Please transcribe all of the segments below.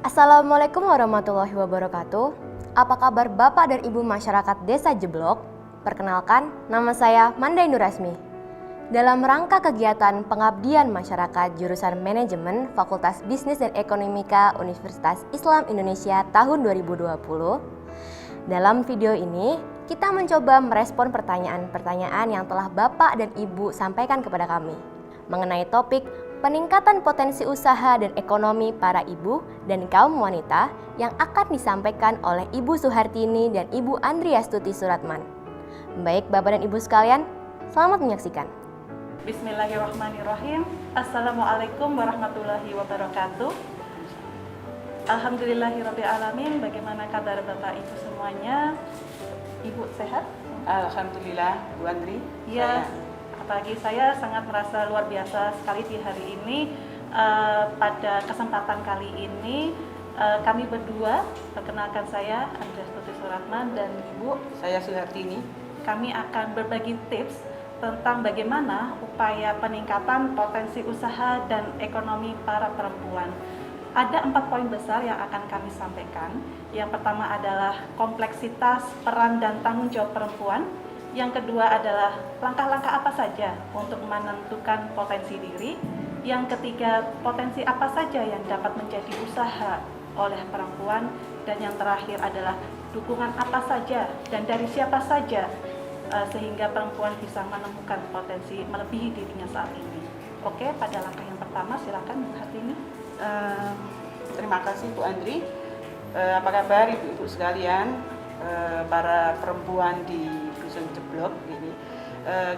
Assalamualaikum warahmatullahi wabarakatuh. Apa kabar Bapak dan Ibu masyarakat Desa Jeblok? Perkenalkan, nama saya Mandai Nurasmi. Dalam rangka kegiatan pengabdian masyarakat jurusan Manajemen Fakultas Bisnis dan Ekonomika Universitas Islam Indonesia tahun 2020, dalam video ini kita mencoba merespon pertanyaan-pertanyaan yang telah Bapak dan Ibu sampaikan kepada kami mengenai topik peningkatan potensi usaha dan ekonomi para ibu dan kaum wanita yang akan disampaikan oleh Ibu Suhartini dan Ibu Andriastuti Suratman. Baik Bapak dan Ibu sekalian, selamat menyaksikan. Bismillahirrahmanirrahim. Assalamualaikum warahmatullahi wabarakatuh. Alhamdulillahirrabbilalamin. Bagaimana kabar Bapak Ibu semuanya? Ibu sehat? Alhamdulillah, Bu Andri. Ya, apalagi saya sangat merasa luar biasa sekali di hari ini. Pada kesempatan kali ini kami berdua, perkenalkan saya Andriastuti Suratman dan Ibu Saya Suhartini. Kami akan berbagi tips tentang bagaimana upaya peningkatan potensi usaha dan ekonomi para perempuan. Ada 4 poin besar yang akan kami sampaikan. Yang pertama adalah kompleksitas peran dan tanggung jawab perempuan. Yang kedua adalah langkah-langkah apa saja untuk menentukan potensi diri. Yang ketiga, potensi apa saja yang dapat menjadi usaha oleh perempuan. Dan yang terakhir adalah dukungan apa saja dan dari siapa saja sehingga perempuan bisa menemukan potensi melebihi dirinya saat ini. Oke, pada langkah yang pertama silakan Bu Hartini. Terima kasih Bu Andri. Apa kabar ibu-ibu sekalian, para perempuan di Dusun Jeblok ini.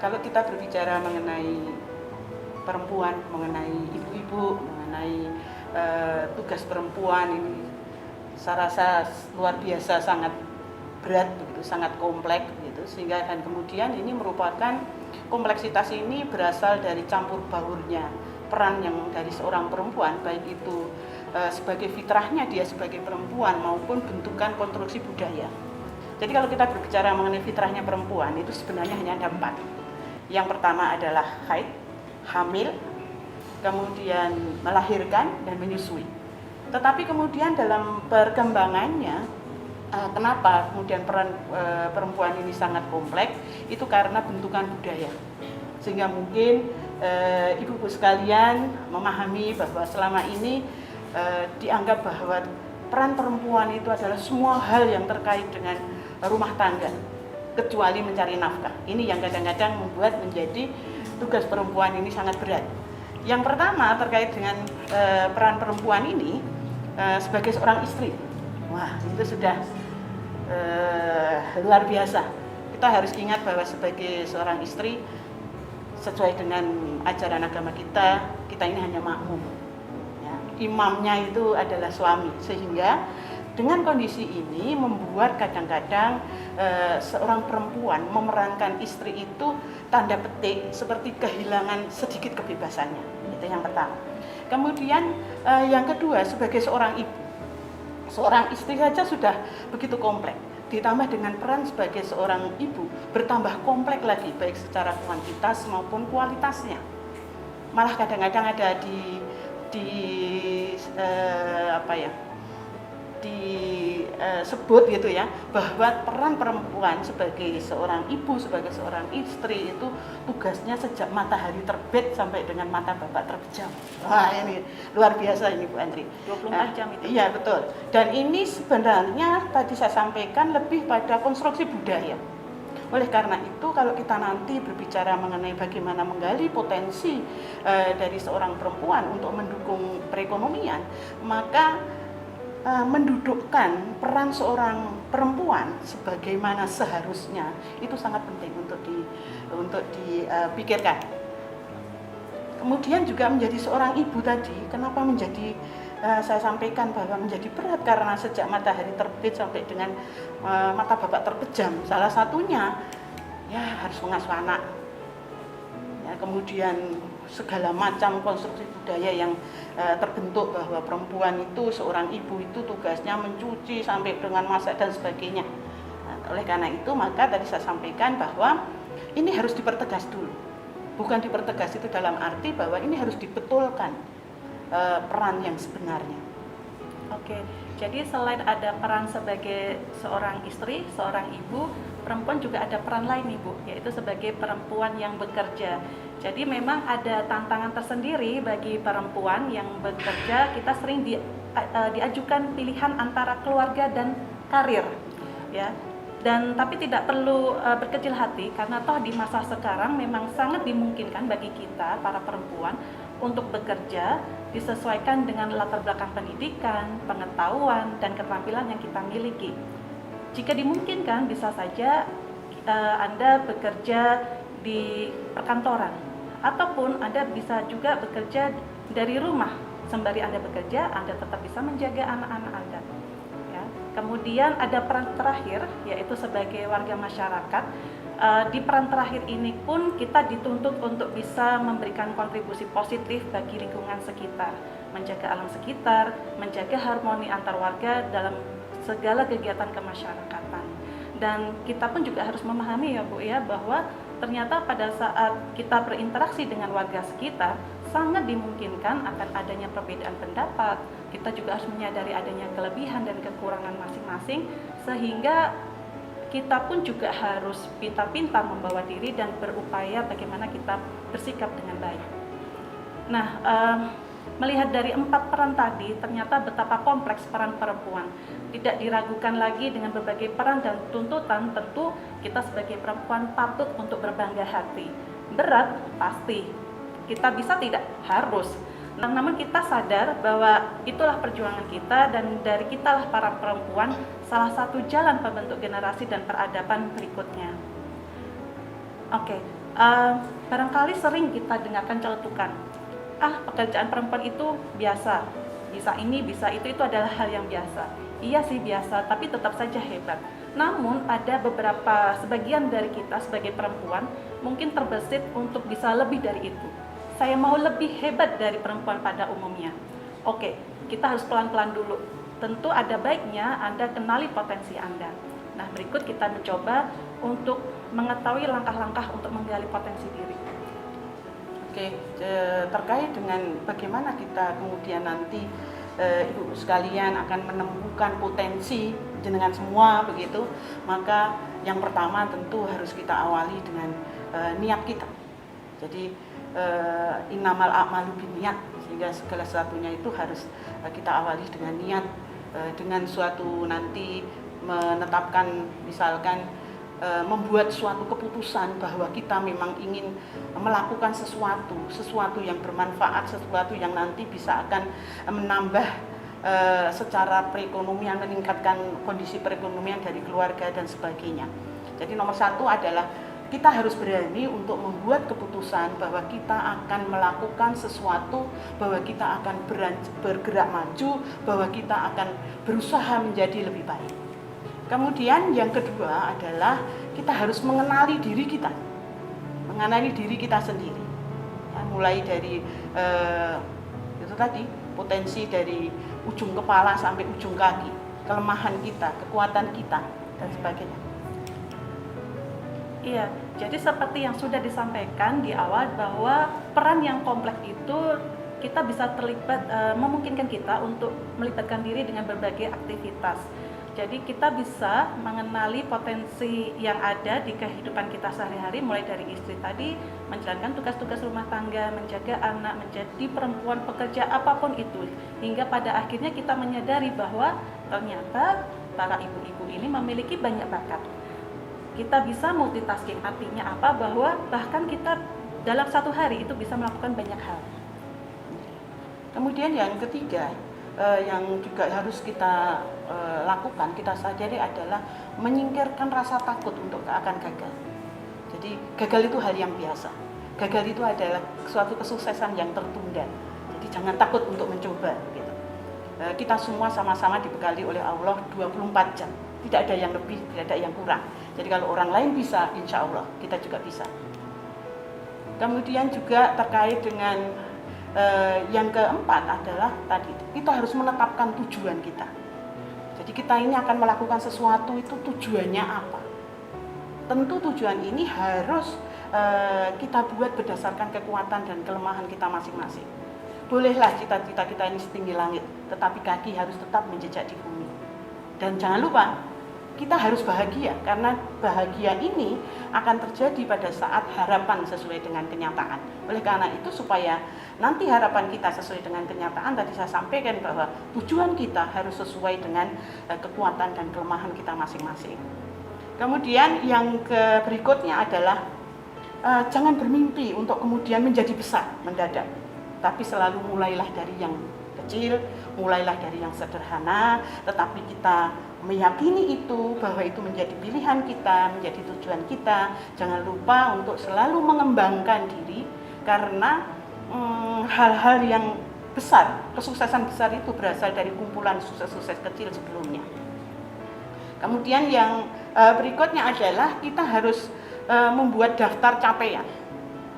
Kalau kita berbicara mengenai perempuan, mengenai ibu-ibu, mengenai tugas perempuan ini, saya rasa luar biasa, sangat berat begitu, sangat kompleks gitu, sehingga dan kemudian ini merupakan kompleksitas ini berasal dari campur baurnya peran yang dari seorang perempuan, baik itu sebagai fitrahnya dia sebagai perempuan maupun bentukan konstruksi budaya. Jadi kalau kita berbicara mengenai fitrahnya perempuan itu sebenarnya hanya ada 4. Yang pertama adalah haid, hamil, kemudian melahirkan dan menyusui. Tetapi kemudian dalam perkembangannya, kenapa kemudian peran perempuan ini sangat kompleks? Itu karena bentukan budaya. Sehingga mungkin ibu-ibu sekalian memahami bahwa selama ini dianggap bahwa peran perempuan itu adalah semua hal yang terkait dengan rumah tangga, kecuali mencari nafkah. Ini yang kadang-kadang membuat menjadi tugas perempuan ini sangat berat. Yang pertama terkait dengan peran perempuan ini sebagai seorang istri. Wah, itu sudah luar biasa. Kita harus ingat bahwa sebagai seorang istri, sesuai dengan ajaran agama kita, kita ini hanya makmum. Ya, imamnya itu adalah suami, sehingga dengan kondisi ini membuat kadang-kadang seorang perempuan memerankan istri itu tanda petik seperti kehilangan sedikit kebebasannya. Itu yang pertama. Kemudian yang kedua, sebagai seorang ibu, seorang istri saja sudah begitu kompleks, ditambah dengan peran sebagai seorang ibu bertambah kompleks lagi, baik secara kuantitas maupun kualitasnya. Malah kadang-kadang ada disebut gitu ya, bahwa peran perempuan sebagai seorang ibu, sebagai seorang istri itu tugasnya sejak matahari terbit sampai dengan mata bapak terbenam. Wah, ini luar biasa ini Bu Andri. 24 jam itu. Iya betul. Dan ini sebenarnya tadi saya sampaikan lebih pada konstruksi budaya. Oleh karena itu kalau kita nanti berbicara mengenai bagaimana menggali potensi dari seorang perempuan untuk mendukung perekonomian, maka mendudukkan peran seorang perempuan sebagaimana seharusnya itu sangat penting untuk dipikirkan. Kemudian juga menjadi seorang ibu tadi, kenapa menjadi saya sampaikan bahwa menjadi berat karena sejak matahari terbit sampai dengan mata bapak terpejam. Salah satunya ya harus mengasuh anak. Ya, kemudian segala macam konstruksi budaya yang terbentuk bahwa perempuan itu, seorang ibu itu tugasnya mencuci sampai dengan masak dan sebagainya. Nah, oleh karena itu maka tadi saya sampaikan bahwa ini harus dipertegas dulu. Bukan dipertegas itu dalam arti bahwa ini harus dibetulkan peran yang sebenarnya. Oke, jadi selain ada peran sebagai seorang istri, seorang ibu, perempuan juga ada peran lain Ibu, yaitu sebagai perempuan yang bekerja. Jadi memang ada tantangan tersendiri bagi perempuan yang bekerja, kita sering diajukan pilihan antara keluarga dan karir, ya. Dan tapi tidak perlu berkecil hati karena toh di masa sekarang memang sangat dimungkinkan bagi kita para perempuan untuk bekerja disesuaikan dengan latar belakang pendidikan, pengetahuan, dan keterampilan yang kita miliki. Jika dimungkinkan, bisa saja Anda bekerja di perkantoran, ataupun Anda bisa juga bekerja dari rumah. Sembari Anda bekerja, Anda tetap bisa menjaga anak-anak Anda. Ya. Kemudian ada peran terakhir, yaitu sebagai warga masyarakat. Di peran terakhir ini pun kita dituntut untuk bisa memberikan kontribusi positif bagi lingkungan sekitar, menjaga alam sekitar, menjaga harmoni antar warga dalam segala kegiatan kemasyarakatan. Dan kita pun juga harus memahami ya Bu ya, bahwa ternyata pada saat kita berinteraksi dengan warga sekitar, sangat dimungkinkan akan adanya perbedaan pendapat. Kita juga harus menyadari adanya kelebihan dan kekurangan masing-masing, sehingga kita pun juga harus pintar-pintar membawa diri dan berupaya bagaimana kita bersikap dengan baik. Nah, melihat dari 4 peran tadi, ternyata betapa kompleks peran perempuan. Tidak diragukan lagi dengan berbagai peran dan tuntutan, tentu kita sebagai perempuan patut untuk berbangga hati. Berat, pasti. Kita bisa tidak? Harus. Namun kita sadar bahwa itulah perjuangan kita, dan dari kitalah para perempuan salah satu jalan pembentuk generasi dan peradaban berikutnya. Oke, barangkali sering kita dengarkan celetukan, pekerjaan perempuan itu biasa, bisa ini, bisa itu adalah hal yang biasa. Iya sih biasa, tapi tetap saja hebat. Namun ada beberapa sebagian dari kita sebagai perempuan mungkin terbesit untuk bisa lebih dari itu. Saya mau lebih hebat dari perempuan pada umumnya. Oke, kita harus pelan-pelan dulu. Tentu ada baiknya Anda kenali potensi Anda. Nah, berikut kita mencoba untuk mengetahui langkah-langkah untuk menggali potensi diri. Oke, terkait dengan bagaimana kita kemudian nanti Ibu sekalian akan menemukan potensi jenengan semua begitu, maka yang pertama tentu harus kita awali dengan niat kita. Jadi innamal a'malu binniyat, sehingga segala sesuatunya itu harus kita awali dengan niat, dengan suatu nanti menetapkan misalkan membuat suatu keputusan bahwa kita memang ingin melakukan sesuatu yang bermanfaat, sesuatu yang nanti bisa akan menambah secara perekonomian, meningkatkan kondisi perekonomian dari keluarga dan sebagainya. Jadi nomor 1 adalah kita harus berani untuk membuat keputusan bahwa kita akan melakukan sesuatu, bahwa kita akan bergerak maju, bahwa kita akan berusaha menjadi lebih baik. Kemudian yang kedua adalah kita harus mengenali diri kita sendiri. Ya, mulai dari itu tadi, potensi dari ujung kepala sampai ujung kaki, kelemahan kita, kekuatan kita, dan sebagainya. Iya, jadi seperti yang sudah disampaikan di awal bahwa peran yang kompleks itu kita bisa terlibat, memungkinkan kita untuk melibatkan diri dengan berbagai aktivitas. Jadi kita bisa mengenali potensi yang ada di kehidupan kita sehari-hari, mulai dari istri tadi, menjalankan tugas-tugas rumah tangga, menjaga anak, menjadi perempuan pekerja, apapun itu. Hingga pada akhirnya kita menyadari bahwa ternyata para ibu-ibu ini memiliki banyak bakat. Kita bisa multitasking, artinya apa? Bahwa bahkan kita dalam satu hari itu bisa melakukan banyak hal. Kemudian yang ketiga, yang juga harus kita lakukan, kita sadari adalah menyingkirkan rasa takut untuk akan gagal. Jadi gagal itu hal yang biasa. Gagal itu adalah suatu kesuksesan yang tertunda. Jadi jangan takut untuk mencoba. Gitu. Kita semua sama-sama dibekali oleh Allah 24 jam. Tidak ada yang lebih, tidak ada yang kurang. Jadi kalau orang lain bisa, insya Allah kita juga bisa. Kemudian juga terkait dengan yang keempat adalah tadi kita harus menetapkan tujuan kita. Jadi kita ini akan melakukan sesuatu itu tujuannya apa? Tentu tujuan ini harus kita buat berdasarkan kekuatan dan kelemahan kita masing-masing. bolehlah cita-cita kita ini setinggi langit, tetapi kaki harus tetap menjejak di bumi. Dan jangan lupa, kita harus bahagia, karena bahagia ini akan terjadi pada saat harapan sesuai dengan kenyataan. Oleh karena itu, supaya nanti harapan kita sesuai dengan kenyataan, tadi saya sampaikan bahwa tujuan kita harus sesuai dengan kekuatan dan kelemahan kita masing-masing. Kemudian yang berikutnya adalah jangan bermimpi untuk kemudian menjadi besar mendadak, tapi selalu mulailah dari yang kecil, mulailah dari yang sederhana, tetapi kita meyakini itu, bahwa itu menjadi pilihan kita, menjadi tujuan kita. Jangan lupa untuk selalu mengembangkan diri, karena hal-hal yang besar, kesuksesan besar itu berasal dari kumpulan sukses-sukses kecil sebelumnya. Kemudian yang berikutnya adalah kita harus membuat daftar capaian.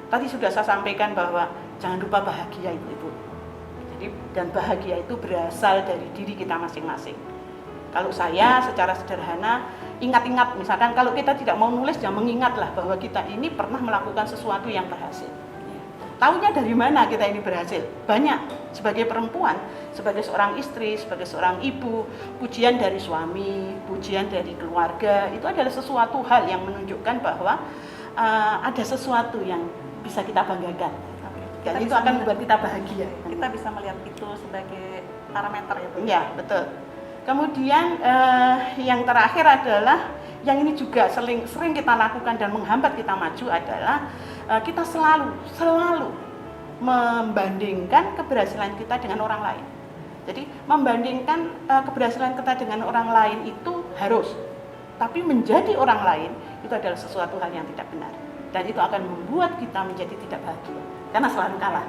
Tadi sudah saya sampaikan bahwa jangan lupa bahagia itu, Ibu. Jadi, dan bahagia itu berasal dari diri kita masing-masing. Kalau saya secara sederhana, ingat-ingat, misalkan kalau kita tidak mau nulis, ya mengingatlah bahwa kita ini pernah melakukan sesuatu yang berhasil. Taunya dari mana kita ini berhasil? Banyak. Sebagai perempuan, sebagai seorang istri, sebagai seorang ibu, pujian dari suami, pujian dari keluarga, itu adalah sesuatu hal yang menunjukkan bahwa ada sesuatu yang bisa kita banggakan. Dan itu akan membuat kita bahagia. Kita bisa melihat itu sebagai parameter ya Bu? Ya, betul. Kemudian yang terakhir adalah, yang ini juga sering kita lakukan dan menghambat kita maju adalah kita selalu membandingkan keberhasilan kita dengan orang lain. Jadi membandingkan keberhasilan kita dengan orang lain itu harus, tapi menjadi orang lain itu adalah sesuatu hal yang tidak benar, dan itu akan membuat kita menjadi tidak bahagia karena selalu kalah.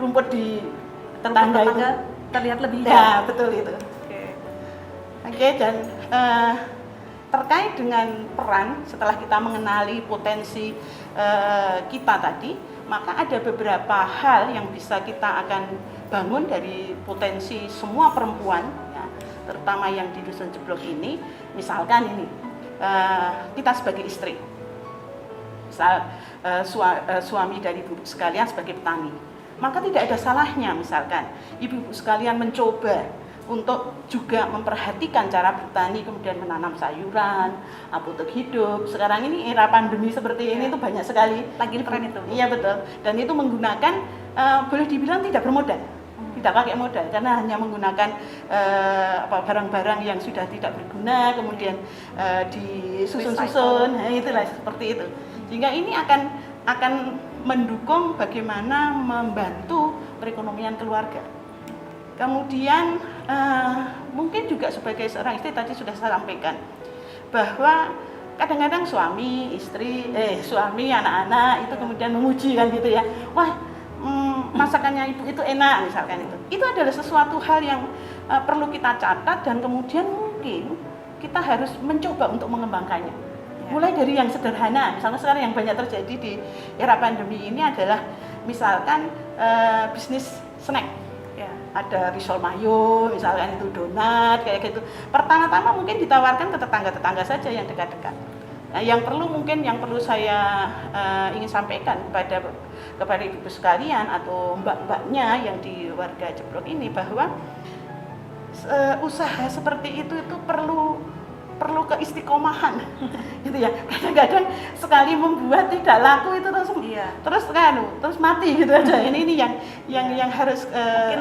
Rumput di tetangga itu terlihat lebih hijau. Ya, betul itu. Oke, dan terkait dengan peran, setelah kita mengenali potensi kita tadi, maka ada beberapa hal yang bisa kita akan bangun dari potensi semua perempuan, ya, terutama yang di Dusun Jeblok ini. Misalkan ini, kita sebagai istri, misal suami dari ibu sekalian sebagai petani, maka tidak ada salahnya misalkan ibu-ibu sekalian mencoba untuk juga memperhatikan cara bertani, kemudian menanam sayuran, apotek hidup. Sekarang ini era pandemi seperti ini tuh banyak sekali. Lagi tren itu. Iya betul. Dan itu menggunakan boleh dibilang tidak bermodal, tidak pakai modal, karena hanya menggunakan barang-barang yang sudah tidak berguna, kemudian disusun-susun. Nah, itulah seperti itu. Sehingga ini akan mendukung bagaimana membantu perekonomian keluarga. Kemudian mungkin juga sebagai seorang istri, tadi sudah saya sampaikan bahwa kadang-kadang suami, anak-anak itu kemudian memuji kan gitu ya, wah masakannya ibu itu enak misalkan itu. Itu adalah sesuatu hal yang perlu kita catat, dan kemudian mungkin kita harus mencoba untuk mengembangkannya. Mulai dari yang sederhana, misalnya sekarang yang banyak terjadi di era pandemi ini adalah misalkan bisnis snack. Ada risol mayo, misalkan itu donat, kayak gitu. Pertama-tama mungkin ditawarkan ke tetangga-tetangga saja yang dekat-dekat. Nah, yang perlu saya ingin sampaikan kepada ibu sekalian atau mbak-mbaknya yang di warga Jeblok ini, bahwa usaha seperti itu perlu keistiqomahan gitu ya. Kadang-kadang sekali membuat tidak laku itu terus mati gitu aja. Ini yang harus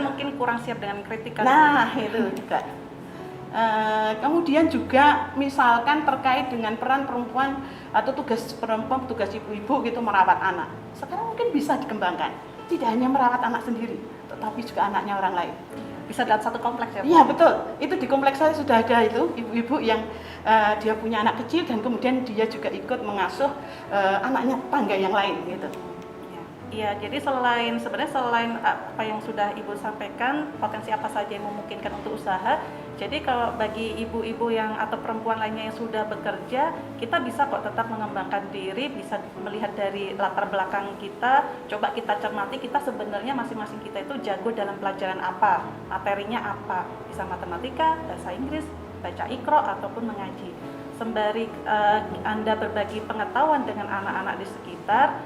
mungkin kurang siap dengan kritikan. Nah, itu juga. Kemudian juga misalkan terkait dengan peran perempuan atau tugas perempuan, tugas ibu-ibu gitu merawat anak. Sekarang mungkin bisa dikembangkan. Tidak hanya merawat anak sendiri, tetapi juga anaknya orang lain. Bisa dalam satu kompleks ya? Iya betul, itu di kompleks saya sudah ada itu ibu-ibu yang dia punya anak kecil, dan kemudian dia juga ikut mengasuh anaknya tetangga yang lain gitu. Iya, jadi sebenarnya selain apa yang sudah Ibu sampaikan, potensi apa saja yang memungkinkan untuk usaha. Jadi kalau bagi ibu-ibu yang atau perempuan lainnya yang sudah bekerja, kita bisa kok tetap mengembangkan diri, bisa melihat dari latar belakang kita, coba kita cermati kita sebenarnya masing-masing kita itu jago dalam pelajaran apa, materinya apa, bisa matematika, bahasa Inggris, baca Iqra ataupun mengaji. Sembari Anda berbagi pengetahuan dengan anak-anak di sekitar,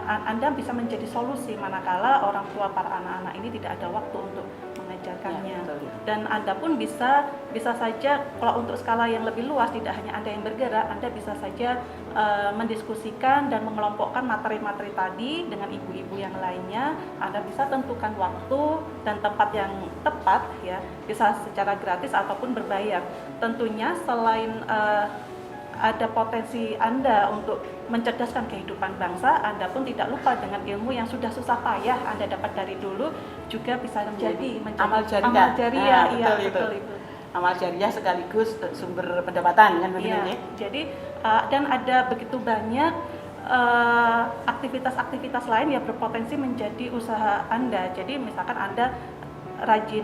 Anda bisa menjadi solusi manakala orang tua para anak-anak ini tidak ada waktu untuk mengajarkannya. Ya, betul. Dan Anda pun bisa saja, kalau untuk skala yang lebih luas, tidak hanya Anda yang bergerak, Anda bisa saja mendiskusikan dan mengelompokkan materi-materi tadi dengan ibu-ibu yang lainnya. Anda bisa tentukan waktu dan tempat yang tepat, ya, bisa secara gratis ataupun berbayar. Tentunya selain ada potensi Anda untuk mencerdaskan kehidupan bangsa, Anda pun tidak lupa dengan ilmu yang sudah susah payah Anda dapat dari dulu, juga bisa menjadi amal jariah. Amal jariah, Nah, iya, betul betul itu. Amal jariah sekaligus sumber pendapatan kan begitu Iya, ya. jadi dan ada begitu banyak aktivitas-aktivitas lain yang berpotensi menjadi usaha Anda. Jadi misalkan Anda rajin,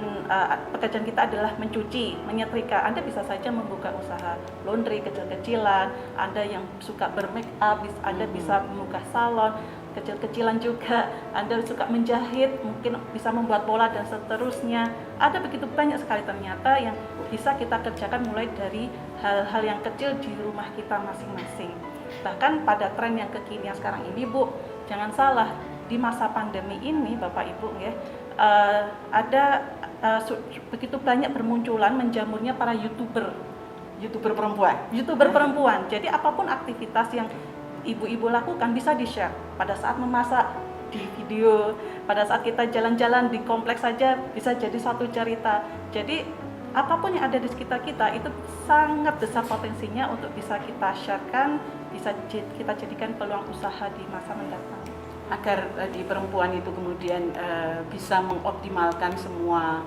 pekerjaan kita adalah mencuci, menyetrika, Anda bisa saja membuka usaha laundry kecil-kecilan. Anda yang suka bermake up, Anda bisa membuka salon kecil-kecilan juga. Anda suka menjahit, mungkin bisa membuat pola dan seterusnya. Ada begitu banyak sekali ternyata yang bisa kita kerjakan, mulai dari hal-hal yang kecil di rumah kita masing-masing. Bahkan pada tren yang kekinian sekarang ini, Bu, jangan salah, di masa pandemi ini Bapak Ibu ya, ada begitu banyak bermunculan menjamurnya para YouTuber perempuan. Jadi apapun aktivitas yang ibu-ibu lakukan bisa di-share. Pada saat memasak, di video, pada saat kita jalan-jalan di kompleks saja bisa jadi suatu cerita. Jadi apapun yang ada di sekitar kita itu sangat besar potensinya untuk bisa kita sharekan, bisa kita jadikan peluang usaha di masa mendatang. Agar di perempuan itu kemudian bisa mengoptimalkan semua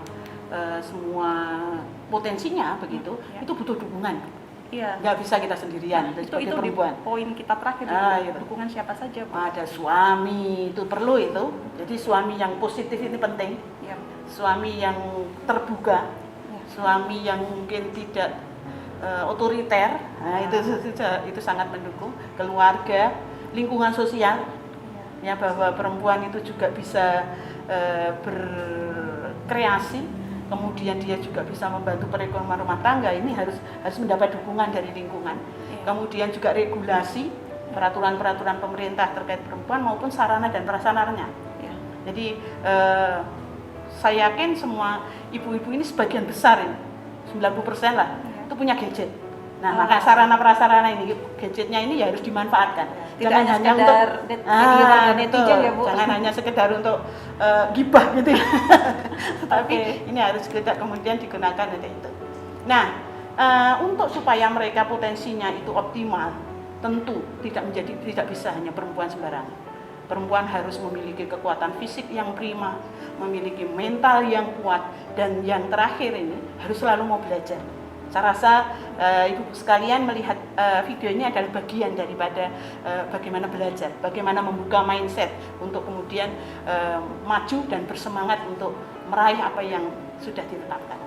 potensinya begitu, Ya. itu butuh dukungan. Iya. Nggak bisa kita sendirian sebagai Itu perempuan. di poin kita terakhir, Iya. dukungan siapa saja, Bu? Ada suami, itu perlu itu. Jadi suami yang positif ini penting. Ya. Suami yang terbuka, Ya. suami yang mungkin tidak otoriter. Nah, itu sangat mendukung. Keluarga, lingkungan sosial. Ya, bahwa perempuan itu juga bisa berkreasi, kemudian dia juga bisa membantu perekonomian rumah tangga. Ini harus mendapat dukungan dari lingkungan. Kemudian juga regulasi, peraturan-peraturan pemerintah terkait perempuan maupun sarana dan prasarananya. Jadi saya yakin semua ibu-ibu ini sebagian besar ini, 90% lah, itu punya gadget. Nah, maka sarana prasarana ini, gadgetnya ini ya harus dimanfaatkan. Tidak Jangan hanya hanya sekedar untuk netizen ya, Bu. Jangan hanya sekedar untuk gibah gitu ya. Tapi ini harus kita kemudian digunakan untuk itu. Nah, untuk supaya mereka potensinya itu optimal, tentu tidak bisa hanya perempuan sembarangan. Perempuan harus memiliki kekuatan fisik yang prima, memiliki mental yang kuat, dan yang terakhir ini harus selalu mau belajar. Saya rasa ibu sekalian melihat video ini adalah bagian daripada bagaimana belajar, bagaimana membuka mindset untuk kemudian maju dan bersemangat untuk meraih apa yang sudah ditetapkan.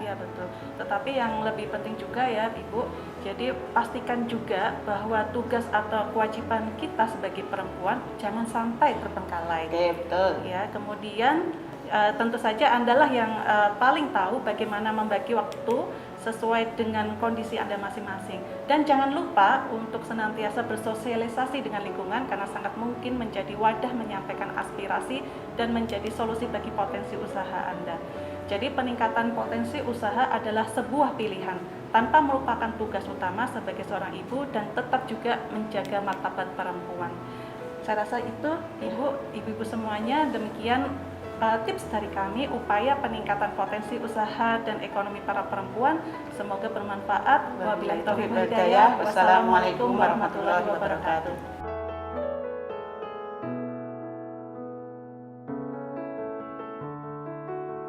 Iya betul. Tetapi yang lebih penting juga ya Ibu, jadi pastikan juga bahwa tugas atau kewajiban kita sebagai perempuan jangan sampai terbengkalai. Oke, betul. Ya, kemudian tentu saja Andalah yang paling tahu bagaimana membagi waktu sesuai dengan kondisi Anda masing-masing. Dan jangan lupa untuk senantiasa bersosialisasi dengan lingkungan, karena sangat mungkin menjadi wadah menyampaikan aspirasi dan menjadi solusi bagi potensi usaha Anda. Jadi peningkatan potensi usaha adalah sebuah pilihan tanpa melupakan tugas utama sebagai seorang ibu dan tetap juga menjaga martabat perempuan. Saya rasa itu ibu-ibu semuanya, demikian tips dari kami upaya peningkatan potensi usaha dan ekonomi para perempuan. Semoga bermanfaat. Wabillahi taufiq wal hidayah. Wassalamualaikum warahmatullahi wabarakatuh.